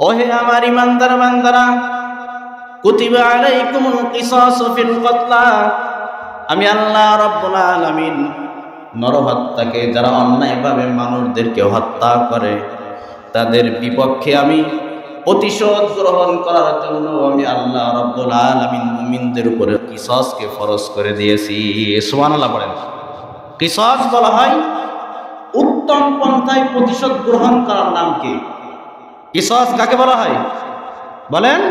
ওহে আমার ইমানদার বান্দারা, কুতিবা আলাইকুমুল কিসাসু ফিল কতলা, আমি আল্লাহ রাব্বুল আলামিন নরহত্যাকে, যারা অন্যায়ভাবে মানুষদেরকে হত্যা করে তাদের বিপক্ষে আমি প্রতিশোধ গ্রহণ করার জন্য আমি আল্লাহ রাব্বুল আলামিন মুমিনদের উপরে কিসাসকে ফরজ করে দিয়েছি। সুবহানাল্লাহ বলেন। কিসাস বলা হয় উত্তম পন্থায় প্রতিশোধ গ্রহণ করার নাম কি? কিসাস কাকে বলা হয় বলেন?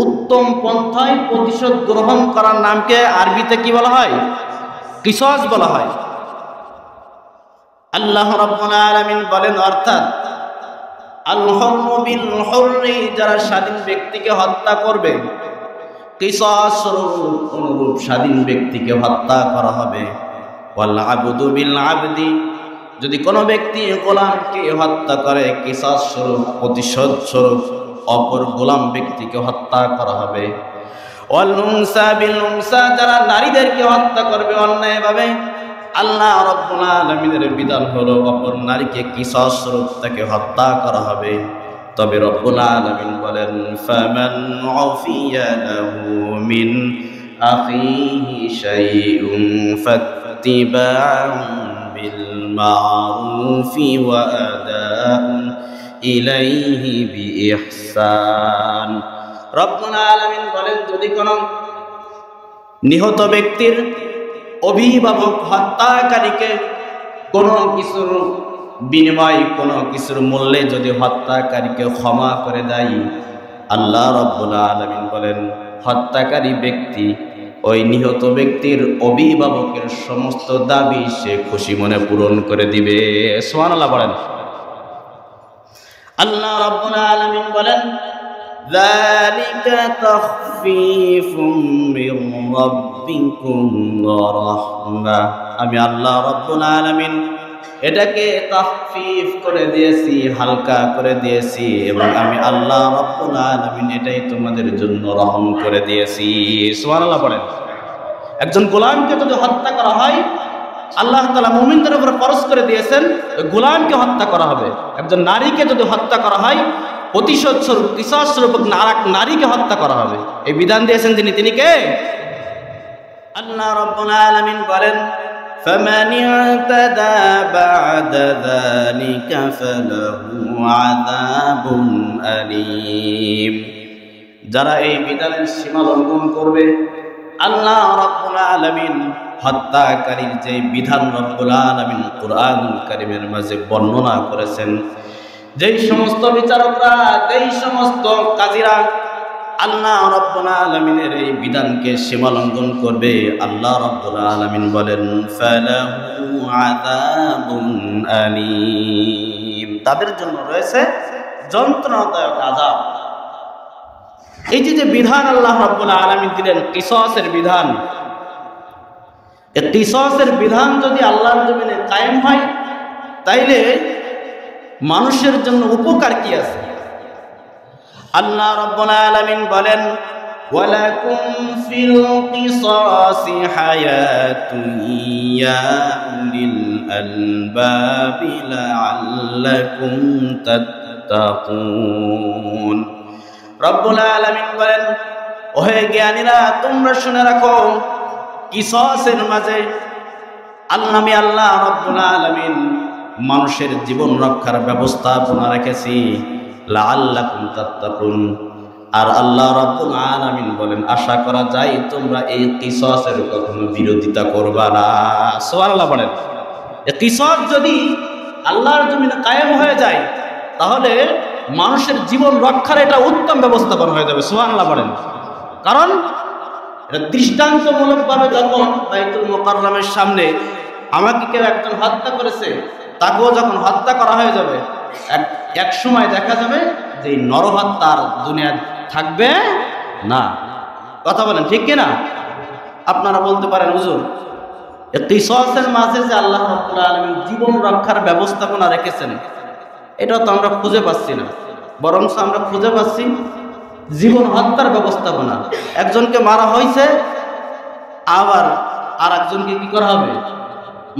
উত্তম পন্থায় প্রতিশোধ গ্রহণ করার নামকে আরবিতে কি বলা হয়? কিসাস বলা হয়। আল্লাহ রাব্বুল আলামিন বলেন, অর্থাৎ আল হুররু বিল হুররি, যারা স্বাধীন ব্যক্তিকে হত্যা করবে, কিসাস স্বরূপ অনুরূপ স্বাধীন ব্যক্তিকে হত্যা করা হবে। ওয়াল আবদু বিল আবদি, যদি কোনো ব্যক্তি গোলামকে হত্যা করে, কিসাস স্বরূপ প্রতিশোধ স্বরূপ অপর গোলাম ব্যক্তিকে হত্যা করা হবে। ওয়াল উনসা বিল উনসা, যারা নারীদেরকে হত্যা করবে অন্যায়ভাবে, আল্লাহ রাব্বুল আলামিনের বিধান হলো অপর নারীকে কিসাস স্বরূপ তাকে হত্যা করা হবে। তবে রব্বুল আলামিন বলেন, ফামান উফিয়া লাহু মিন আখিহি শাইউন ফাত্তিবাউন বিল মারুফি ওয়া আদাউন ইলাইহি বিইহসান। রব্বুল আলামিন বলেন, যদি কোনো নিহত ব্যক্তির অভিভাবক হত্যাকারীকে কোনো কিছুর বিনিময়, কোনো কিছুর মূল্যে যদি হত্যাকারীকে ক্ষমা করে দেয়, আল্লাহ রাব্বুল আলামিন বলেন হত্যাকারী ব্যক্তি ওই নিহত ব্যক্তির অভিভাবকের সমস্ত দাবি সে খুশি মনে পূরণ করে দিবে। সুবহানাল্লাহ বলেন। আল্লাহ রাব্বুল আলামিন বলেন, যালিকা তাখফীফুম মির রাব্বিকুম ওয়া রাহমাহ, আমি আল্লাহ রাব্বুল আলামিন এটাকে তাখফীফ করে দিয়েছি, হালকা করে দিয়েছি, এবং আমি আল্লাহ রাব্বুল আলামিন এটাই তোমাদের জন্য রহম করে দিয়েছি। সুবহানাল্লাহ বলেন। একজন গোলামকে যদি হত্যা করা হয়, আল্লাহ তাআলা মুমিনদের উপর ফরজ করে দিয়েছেন গোলামকে হত্যা করা হবে। একজন নারীকে যদি হত্যা করা হয়, প্রতিশোধ স্বরূপ কিসাস স্বরূপ নারীকে হত্যা করা হবে। এই বিধান দিয়েছেন তিনি কে? আল্লাহ রাব্বুল আলামিন বলেন, ফামান ইতাদা বা'দা যালিকা ফালাহু আযাবুন আলীম, যারা এই বিধানের সীমা লঙ্ঘন করবে, আল্লাহ রাব্বুল আলামিন হত্যাকারীর যে বিধান রব্বুল আলামিন কুরআনুল কারীমের মাঝে বর্ণনা করেছেন, যেই সমস্ত বিচারকরা, যেই সমস্ত কাজীরা আল্লাহ রাব্বুল আলামিনের এই বিধানকে সীমা লঙ্ঘন করবে, আল্লাহ রাব্বুল আলামিন বলেন ফালাহু আযাবুন আলীম, তাদের জন্য রয়েছে যন্ত্রণাদায়ক আযাব। এই যে বিধান আল্লাহ রাব্বুল আলামিন দিলেন, কিসাসের বিধান, এই কিসাসের বিধান যদি আল্লাহর জমিনে কায়েম হয়, তাইলে মানুষের জন্য উপকার কি আছে? আল্লাহ রাব্বুল আলামিন বলেন, ওয়ালাকুম ফিল কিসাসি হায়াতুন ইয়া উলিল আলবাবি লাআল্লাকুম তাত্তাকুন। রব্বুল আলামিন বলেন, ওহে জ্ঞানীরা, তোমরা শুনে রাখো, কিসাসের মাঝে আমি আল্লাহ রাব্বুল আলামিন মানুষের জীবন রক্ষার ব্যবস্থাপনা রেখেছি, লাআল্লাকুম তাত্তাকুন। আর আল্লাহ রাব্বুল আলামিন বলেন, আশা করা যায় তোমরা এই কিসাসের কখনো বিরোধিতা করবা না। সুবহানাল্লাহ বলেন। এই কিসাস যদি আল্লাহর জমিনে কায়েম হয়ে যায়, তাহলে মানুষের জীবন রক্ষার এটা উত্তম ব্যবস্থাপনা হয়ে যাবে। সুবহানাল্লাহ বলেন। কারণ এটা দৃষ্টান্তমূলকভাবে যখন বাইতুল মুকাররমের সামনে আমাকে কেউ একজন হত্যা করেছে, তাকেও যখন হত্যা করা হয়ে যাবে, এক সময় দেখা যাবে যে নরহত্যা আর দুনিয়া থাকবে না। কথা বলেন ঠিক কিনা? আপনারা বলতে পারেন, হুজুর এই কিসাসের মাঝে যে আল্লাহ রাব্বুল আলামিন জীবন রক্ষার ব্যবস্থাপনা রেখেছেন, এটা তো আমরা খুঁজে পাচ্ছি না, বরং আমরা খুঁজে পাচ্ছি জীবন হত্যার ব্যবস্থাপনা। একজনকে মারা হয়েছে, আবার আর একজনকে কি করা হবে?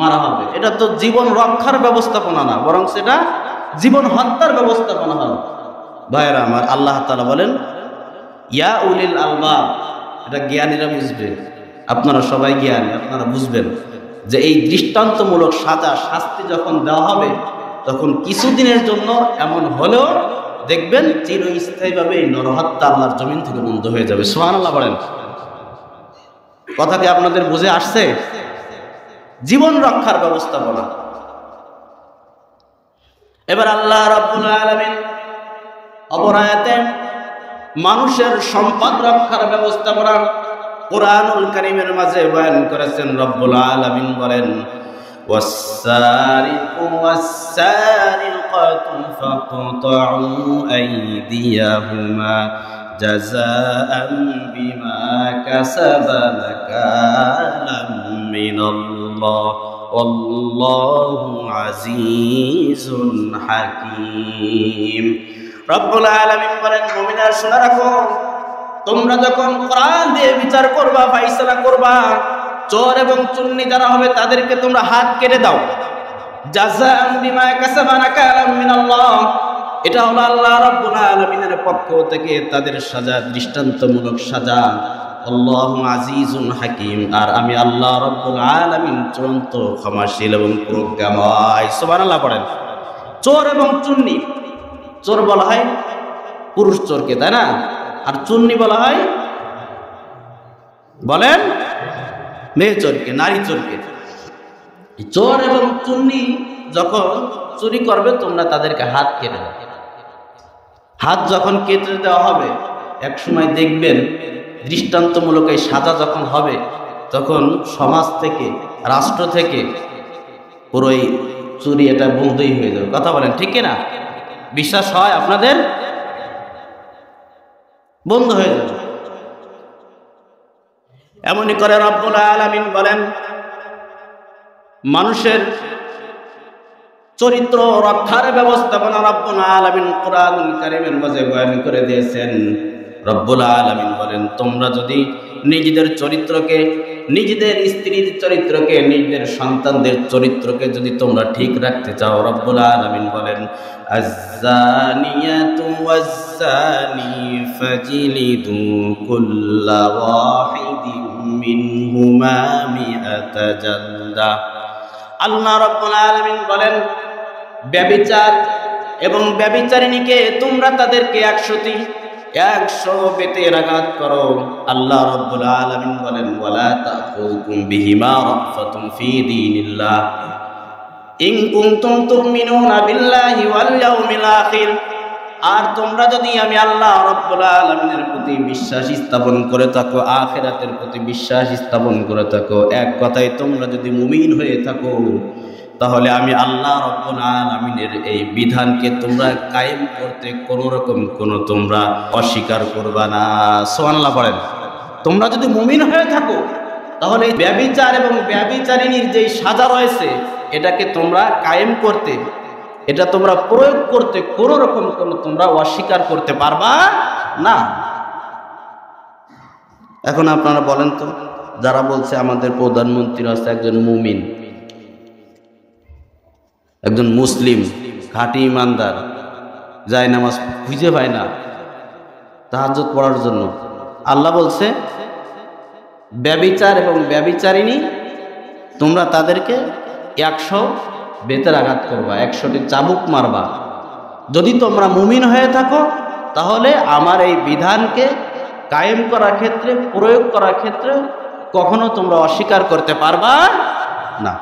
মারা হবে। এটা তো জীবন রক্ষার ব্যবস্থাপনা না, বরং সেটা জীবন হত্যার ব্যবস্থাপনা হবে। ভাইরা আমার, আল্লাহ তাআলা বলেন ইয়া উলিল আলবাব, এটা জ্ঞানীরা বুঝবে, আপনারা সবাই জ্ঞানী, আপনারা বুঝবেন যে এই দৃষ্টান্তমূলক সাজা শাস্তি যখন দেওয়া হবে তখন কিছুদিনের জন্য এমন হলেও দেখবেন চিরস্থায়ীভাবে এই নরহত্যা আল্লাহর জমিন থেকে বন্ধ হয়ে যাবে। সুবহানাল্লাহ বলেন। কথাটি আপনাদের বুঝে আসছে? জীবন রক্ষার ব্যবস্থাপনা। এবার আল্লাহ রাব্বুল আলামিন অপর আয়াতে মানুষের সম্পদ রক্ষার ব্যবস্থাপনা কুরআনুল কারীমের মাঝে বয়ান করেছেন। রব্বুল আলামিন বলেন ওয়াস-সারিকু ওয়াস-সারিকাতু ফাকতাউ আইদিয়াহুমা জাযাআন বিমা কাসাবা নাকালাম মিনাল্লাহ ওয়াল্লাহু আজিজুন হাকীম। রব্বুল আলামিন বলেন, মুমিনরা শুনে রাখো, তোমরা যখন কোরআন দিয়ে বিচার করবা, ফায়সালা করবা, চোর এবং চুন্নি যারা হবে তাদেরকে তোমরা হাত কেটে দাও। জাযাআন বিমা কাসাবা নাকালাম মিনাল্লাহ, এটা হলো আল্লাহ রাব্বুল আলামিনের পক্ষ থেকে তাদের সাজা, দৃষ্টান্তমূলক সাজা। আল্লাহু আজিজুন হাকীম, আর আমি আল্লাহ রাব্বুল আলামিন চূড়ান্ত ক্ষমাশীল এবং প্রজ্ঞাময়। সুবহানাল্লাহ পড়েন। চোর এবং চুন্নি, চোর বলা হয় পুরুষ চোরকে, তাই না? আর চুন্নি বলা হয়, বলেন, মেয়ে চোরকে, নারী চোরকে। চোর এবং চুন্নি যখন চুরি করবে তোমরা তাদেরকে হাত কেটে দাও। হাত যখন কেটে দেওয়া হবে এক সময় দেখবেন দৃষ্টান্তমূলক এই সাজা যখন হবে তখন সমাজ থেকে, রাষ্ট্র থেকে পুরোই চুরি এটা বন্ধই হয়ে যাবে। কথা বলেন, ঠিক কিনা? বিশ্বাস হয় আপনাদের? বন্ধ হয়ে যাবে। এমনই করে রব্বুল আলামিন বলেন মানুষের চরিত্র রক্ষার ব্যবস্থাপনা রব্বুল আলামিন কুরআনুল কারীমের মাঝে বয়ান করে দিয়েছেন। রব্বুল আলামিন বলেন, তোমরা যদি নিজেদের চরিত্রকে, নিজেদের স্ত্রীর চরিত্রকে, নিজেদের সন্তানদের চরিত্রকে যদি তোমরা ঠিক রাখতে চাও, রব্বুল আলামিন বলেন আয-যানিয়াতু ওয়াজ-যানি ফাজলিদু কুল্লা ওয়াহিদিন মিনহুমা মিআতা জালদা। আল্লাহ রাব্বুল আলামিন বলেন ব্যভিচার এবং ব্যভিচারিণীকে তোমরা তাদেরকে 100 বেতের আঘাত করো। আল্লাহ রাব্বুল আলামিন বলেন ওয়ালা তাখুযুকুম বিহিমা রাফাতুন ফি দীনিল্লাহ ইন কুনতুম তুমিনুনা বিল্লাহি ওয়াল ইয়াউমিল আখির। আর তোমরা যদি আমি আল্লাহ রাব্বুল আলামিনের প্রতি বিশ্বাস স্থাপন করে থাকো, আখিরাতের প্রতি বিশ্বাস স্থাপন করে থাকো, এক কথায় তোমরা যদি মুমিন হয়ে থাকো, তাহলে আমি আল্লাহ রাব্বুল আলামিনের এই বিধানকে তোমরা কায়েম করতে কোনো রকম তোমরা অস্বীকার করবা না। সুবহানাল্লাহ পড়েন। তোমরা যদি মুমিন হয়ে থাকো তাহলে এই ব্যভিচার এবং ব্যভিচারিণীর যে সাজা রয়েছে এটাকে তোমরা কায়েম করতে, এটা তোমরা প্রয়োগ করতে কোনো রকম তোমরা অস্বীকার করতে পারবা না। এখন আপনারা বলেন তো, যারা বলছে আমাদের প্রধানমন্ত্রী হচ্ছে একজন মুমিন, একজন মুসলিম, খাঁটি ইমানদার, যায় নামাজ খুঁজে পায় না তাহাজ্জুদ পড়ার জন্য, আল্লাহ বলছে ব্যভিচার এবং ব্যভিচারিণী তোমরা তাদেরকে 100 বেতের আঘাত করবা, 100টি চাবুক মারবা। যদি তোমরা মুমিন হয়ে থাকো তাহলে আমার এই বিধানকে কায়েম করার ক্ষেত্রে, প্রয়োগ করার ক্ষেত্রে কখনো তোমরা অস্বীকার করতে পারবা না।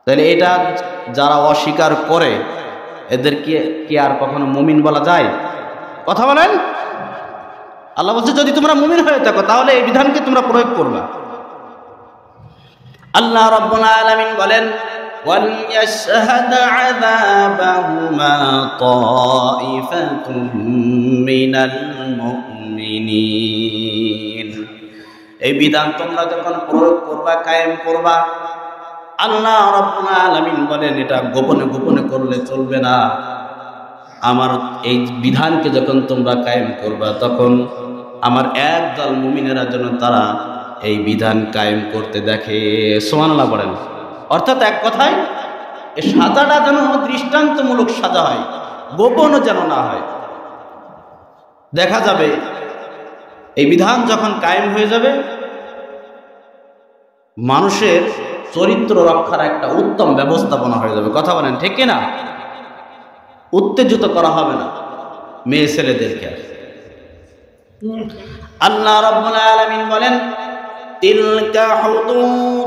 তাহলে এটা যারা অস্বীকার করে এদেরকে কি আর কখনো মুমিন বলা যায়? কথা বলেন। আল্লাহ বলছে যদি তোমরা মুমিন হয়ে থাকো তাহলে এই বিধানকে তোমরা প্রয়োগ করবা। আল্লাহ রাব্বুল আলামিন বলেন ওয়াল ইয়াশহাদ আযাবাহুমা তাইফাতুম মিনাল মুমিনিন। এই বিধান তোমরা যখন প্রয়োগ করবা, কায়েম করবা, আল্লাহ রাব্বুল আলামিন বলেন এটা গোপনে গোপনে করলে চলবে না। আমার এই বিধানকে যখন তোমরা কায়েম করবা তখন আমার একদল মুমিনেরা যেন তারা এই বিধান কায়েম করতে দেখে। সুবহানাল্লাহ বলেন। অর্থাৎ এক কথায় এই সাজাটা যেন দৃষ্টান্তমূলক সাজা হয়, গোপনও যেন না হয়। দেখা যাবে এই বিধান যখন কায়েম হয়ে যাবে, মানুষের চরিত্র রক্ষার একটা উত্তম ব্যবস্থাপনা হয়ে যাবে। কথা বলেন ঠিক কিনা? উত্তেজিত করা হবে না মেয়ে ছেলেদেরকে। আল্লাহ রাব্বুল আলামিন বলেন, তিলকা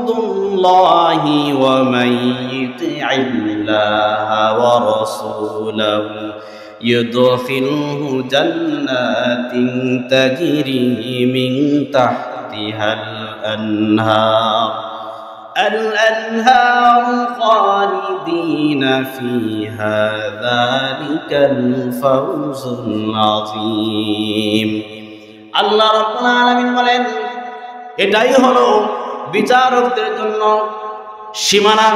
হুদুদুল্লাহি ওয়া মান ইউতি'ইল্লাহা ওয়া রাসূলাহু ইউদখিলহু জান্নাতিন তাজরি মিন তাহতিহাল আনহার الأنهار خالدين فيها ذلك الفوز العظيم। আল্লাহ রাব্বুল আলামিন বলেন, এটাই হলো বিচারকদের জন্য সীমানা।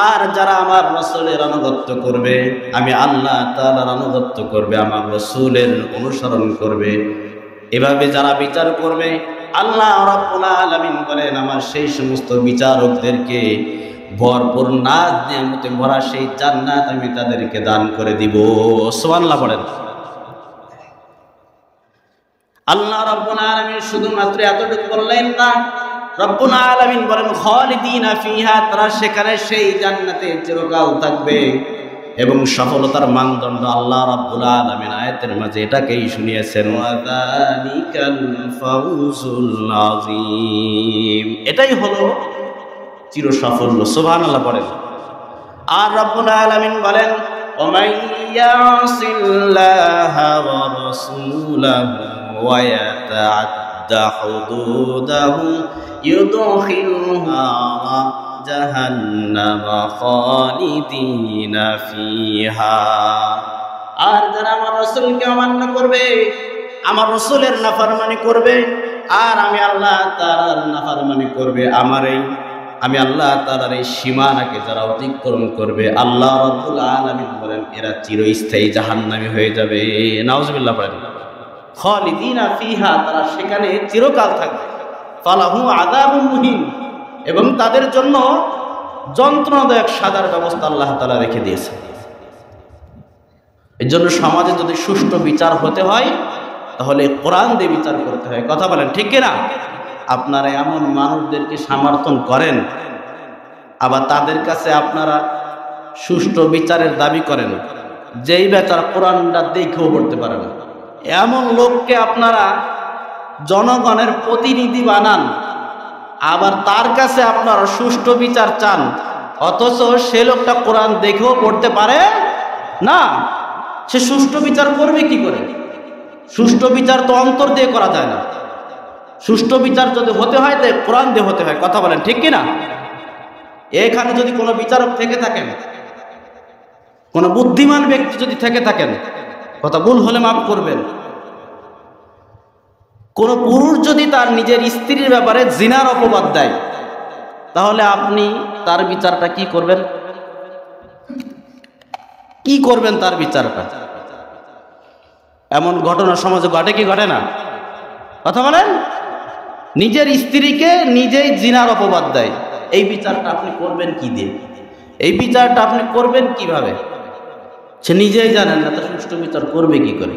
আর যারা আমার রাসূলের আনুগত্য করবে, আমি আল্লাহ তাআলার আনুগত্য করবে, আমার রাসূলের অনুসরণ করবে, এভাবে যারা বিচার করবে, আল্লাহ রাব্বুল আলামিন বলেন, আমার সেই সমস্ত বিচারকদেরকে ভরপুর নাজ নিয়ামতে ভরা সেই জান্নাত আমি তাদেরকে দান করে দিব। সুবহানাল্লাহ বলেন। আল্লাহ রাব্বুল আলামিন শুধুমাত্র এতটুকু বললেন না, রাব্বুল আলামিন বলেন খালিদিনা ফিহা, তারা সেখানে সেই জান্নাতে চিরকাল থাকবে। এবং সফলতার মানদণ্ড আল্লাহ রাব্বুল আলামিন আয়াতের মাঝে এটাকেই শুনিয়েছেন, ওয়াযালিকাল ফাউজুল আযীম। এটাই হলো চির সাফল্য। সুবহানাল্লাহ বলেন। আর রাব্বুল আলামিন বলেন, ওয়ামান ইয়াসিল্লাহা ওয়া রাসূলাহু ওয়া ইয়াতাআদ্দা হুদুদাহু ইউদখিলহু জাহান্নামা খালিদিনা ফিহা। আর যারা আমার রাসূলকে অমান্য করবে, আমার রাসূলের নাফরমানি করবে, আর আমি আল্লাহ তাআলার নাফরমানি করবে, আমি আল্লাহ তাআলার এই সীমানাকে যারা অতিক্রম করবে, আল্লাহ রাব্বুল আলামিন বলেন এরা চিরস্থায়ী জাহান্নামী হয়ে যাবে। নাউজুবিল্লাহ বলেন। খালিদিনা ফিহা, তারা সেখানে চিরকাল থাকবে। ফালাহু আযাবুন মুহিন, এবং তাদের জন্য যন্ত্রণাদায়ক সাজার ব্যবস্থা আল্লাহ তাআলা রেখে দিয়েছে। এর জন্য সমাজে যদি সুষ্ঠু বিচার হতে হয়, তাহলে কোরআন দিয়ে বিচার করতে হয়। কথা বলেন ঠিক কিনা? আপনারা এমন মানুষদেরকে সমর্থন করেন, আবার তাদের কাছে আপনারা সুষ্ঠু বিচারের দাবি করেন, যেই বেচারা কোরআনটা দেখেও পড়তে পারে না, এমন লোককে আপনারা জনগণের প্রতিনিধি বানান, আবার তার কাছে আপনারা সুষ্ঠু বিচার চান, অথচ সে লোকটা কোরআন দেখেও পড়তে পারে না। সে সুষ্ঠু বিচার করবে কি করে? সুষ্ঠু বিচার তো অন্তর দিয়ে করা যায় না। সুষ্ঠু বিচার যদি হতে হয় তাই কোরআন দিয়ে হতে হয়। কথা বলেন ঠিক কিনা? এখানে যদি কোনো বিচারক থেকে থাকেন, কোনো বুদ্ধিমান ব্যক্তি যদি থেকে থাকেন, কথা ভুল হলে মাফ করবেন, কোন পুরুষ যদি তার নিজের স্ত্রীর ব্যাপারে জিনার অপবাদ দেয়, তাহলে আপনি তার বিচারটা কি করবেন? কি করবেন তার বিচারটা? এমন ঘটনা সমাজে ঘটে কি ঘটে না? কথা বলেন। নিজের স্ত্রীকে নিজেই জিনার অপবাদ দেয়, এই বিচারটা আপনি করবেন কি দিয়ে? এই বিচারটা আপনি করবেন কিভাবে? সে নিজেই জানেন না, তো সুষ্ঠু বিচার করবে কি করে?